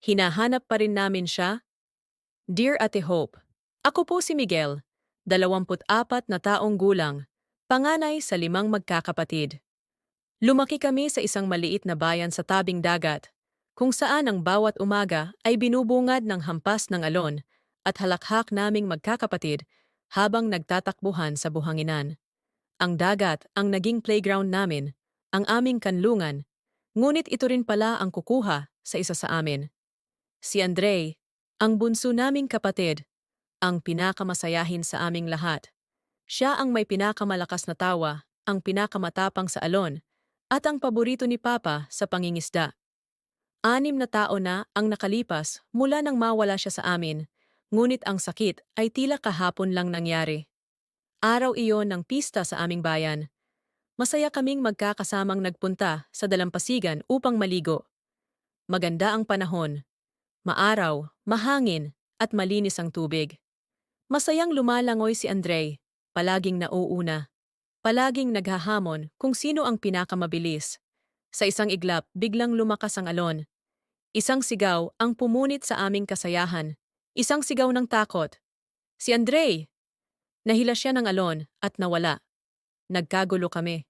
Hinahanap pa rin namin siya. Dear Ate Hope, ako po si Miguel, 24 na taong gulang, panganay sa 5 magkakapatid. Lumaki kami sa isang maliit na bayan sa tabing dagat, kung saan ang bawat umaga ay binubungad ng hampas ng alon at halakhak naming magkakapatid habang nagtatakbuhan sa buhanginan. Ang dagat ang naging playground namin, ang aming kanlungan, ngunit ito rin pala ang kukuha sa isa sa amin. Si Andre, ang bunso naming kapatid, ang pinakamasayahin sa aming lahat. Siya ang may pinakamalakas na tawa, ang pinakamatapang sa alon, at ang paborito ni Papa sa pangingisda. 6 na taon na ang nakalipas mula nang mawala siya sa amin, ngunit ang sakit ay tila kahapon lang nangyari. Araw iyon ng pista sa aming bayan. Masaya kaming magkakasamang nagpunta sa dalampasigan upang maligo. Maganda ang panahon, maaraw, mahangin, at malinis ang tubig. Masayang lumalangoy si Andre, palaging nauuna. Palaging naghahamon kung sino ang pinakamabilis. Sa isang iglap, biglang lumakas ang alon. Isang sigaw ang pumunit sa aming kasayahan. Isang sigaw ng takot. Si Andre! Nahila siya ng alon at nawala. Nagkagulo kami.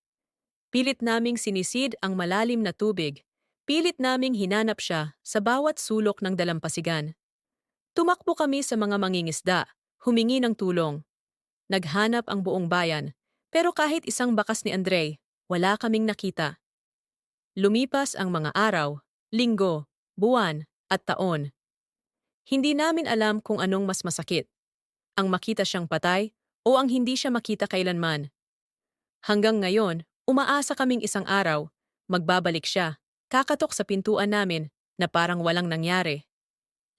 Pilit naming sinisid ang malalim na tubig. Pilit naming hinanap siya sa bawat sulok ng dalampasigan. Tumakbo kami sa mga mangingisda, humingi ng tulong. Naghanap ang buong bayan, pero kahit isang bakas ni Andre, wala kaming nakita. Lumipas ang mga araw, linggo, buwan, at taon. Hindi namin alam kung anong mas masakit, ang makita siyang patay o ang hindi siya makita kailanman. Hanggang ngayon, umaasa kaming isang araw, magbabalik siya, kakatok sa pintuan namin na parang walang nangyari.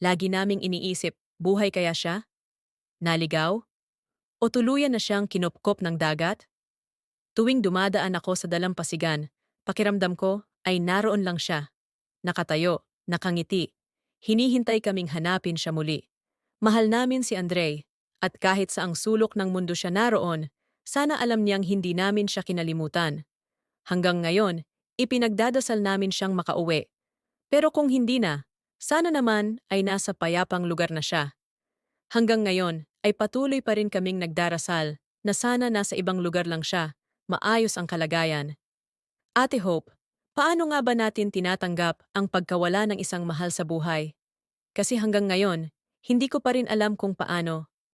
Lagi naming iniisip, buhay kaya siya? Naligaw? O tuluyan na siyang kinupkop ng dagat? Tuwing dumadaan ako sa dalampasigan, pakiramdam ko ay naroon lang siya. Nakatayo, nakangiti. Hinihintay kaming hanapin siya muli. Mahal namin si Andre, at kahit sa ang sulok ng mundo siya naroon, sana alam niyang hindi namin siya kinalimutan. Hanggang ngayon, ipinagdadasal namin siyang makauwi. Pero kung hindi na, sana naman ay nasa payapang lugar na siya. Hanggang ngayon ay patuloy pa rin kaming nagdarasal na sana nasa ibang lugar lang siya, maayos ang kalagayan. Ate Hope, paano nga ba natin tinatanggap ang pagkawala ng isang mahal sa buhay? Kasi hanggang ngayon, hindi ko pa rin alam kung paano.